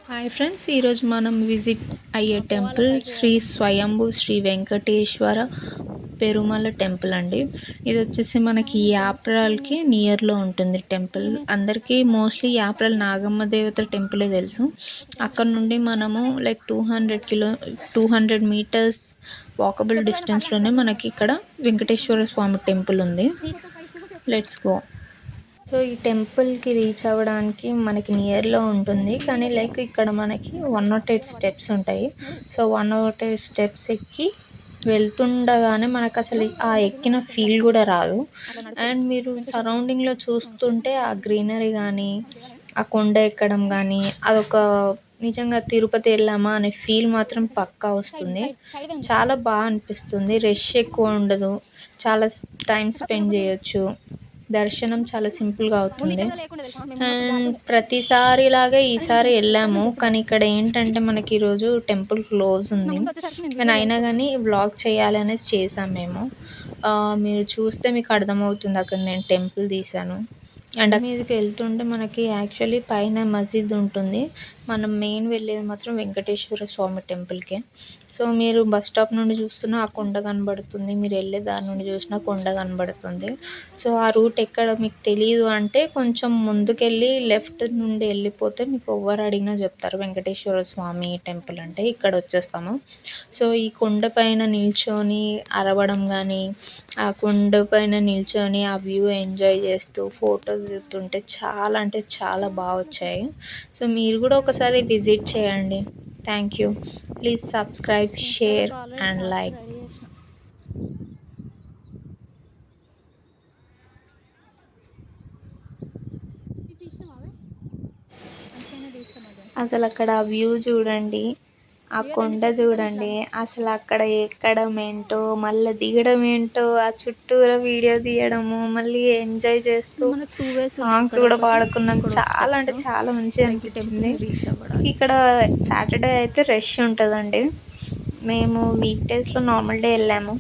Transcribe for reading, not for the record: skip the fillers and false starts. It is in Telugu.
హాయ్ ఫ్రెండ్స్, ఈరోజు మనం విజిట్ అయ్యే టెంపుల్ శ్రీ స్వయంభూ శ్రీ వెంకటేశ్వర పెరుమల టెంపుల్ అండి. ఇది వచ్చేసి మనకి యాప్రాల్కి నియర్లో ఉంటుంది టెంపుల్. అందరికీ మోస్ట్లీ యాప్రాల్ నాగమ్మ దేవత టెంపులే తెలుసు. అక్కడ నుండి మనము లైక్ 200 మీటర్స్ వాకబుల్ డిస్టెన్స్లోనే మనకి ఇక్కడ వెంకటేశ్వర స్వామి టెంపుల్ ఉంది. Let's go. సో ఈ టెంపుల్కి రీచ్ అవ్వడానికి మనకి నియర్లో ఉంటుంది, కానీ లైక్ ఇక్కడ మనకి 108 స్టెప్స్ ఉంటాయి. సో 108 స్టెప్స్ ఎక్కి వెళ్తుండగానే మనకు అసలు ఆ ఎక్కిన ఫీల్ కూడా రాదు. అండ్ మీరు సరౌండింగ్లో చూస్తుంటే ఆ గ్రీనరీ కానీ, ఆ కొండ ఎక్కడం కానీ, అదొక నిజంగా తిరుపతి వెళ్ళామా అనే ఫీల్ మాత్రం పక్కా వస్తుంది. చాలా బాగా అనిపిస్తుంది. రష్ ఎక్కువ ఉండదు, చాలా టైం స్పెండ్ చేయొచ్చు. దర్శనం చాలా సింపుల్గా అవుతుంది. అండ్ ప్రతిసారిలాగే ఈసారి వెళ్ళాము, కానీ ఇక్కడ ఏంటంటే మనకి ఈరోజు టెంపుల్ క్లోజ్ ఉంది. కానీ అయినా కానీ వ్లాగ్ చేయాలి అనేసి చేసాం మేము. మీరు చూస్తే మీకు అర్థమవుతుంది అక్కడ నేను టెంపుల్ తీసాను. అండ్ మీదకి వెళ్తుంటే మనకి యాక్చువల్లీ పైన మసీద్ ఉంటుంది. మనం మెయిన్ వెళ్ళేది మాత్రం వెంకటేశ్వర స్వామి టెంపుల్కే. సో మీరు బస్ స్టాప్ నుండి చూస్తున్నా ఆ కొండ కనబడుతుంది, మీరు వెళ్ళే దారి నుండి చూసినా కొండ కనబడుతుంది. సో ఆ రూట్ ఎక్కడ మీకు తెలియదు అంటే కొంచెం ముందుకెళ్ళి లెఫ్ట్ నుండి వెళ్ళిపోతే మీకు ఎవరు అడిగినా చెప్తారు వెంకటేశ్వర స్వామి టెంపుల్ అంటే ఇక్కడ వచ్చేస్తాము. సో ఈ కొండ పైన నిల్చొని అరవడం కానీ, ఆ కొండ పైన నిల్చొని ఆ వ్యూ ఎంజాయ్ చేస్తూ ఫొటోస్ దిగుతుంటే చాలా అంటే చాలా బాగా వచ్చాయి. సో మీరు కూడా ఒకసారి విజిట్ చేయండి. Thank you. Please subscribe, share and like. అసలు అక్కడ ఆ వ్యూ చూడండి, ఆ కొండ చూడండి, అసలు అక్కడ ఎక్కడం ఏంటో మళ్ళీ దిగడం ఏంటో, ఆ చుట్టూరా వీడియో తీయడము, మళ్ళీ ఎంజాయ్ చేస్తూ సాంగ్స్ కూడా పాడుకున్నాం. చాలా అంటే చాలా మంచిగా అనిపించింది. ఇక్కడ సాటర్డే అయితే రష్ ఉంటుందండి. మేము వీక్ డేస్లో నార్మల్ డే వెళ్ళాము,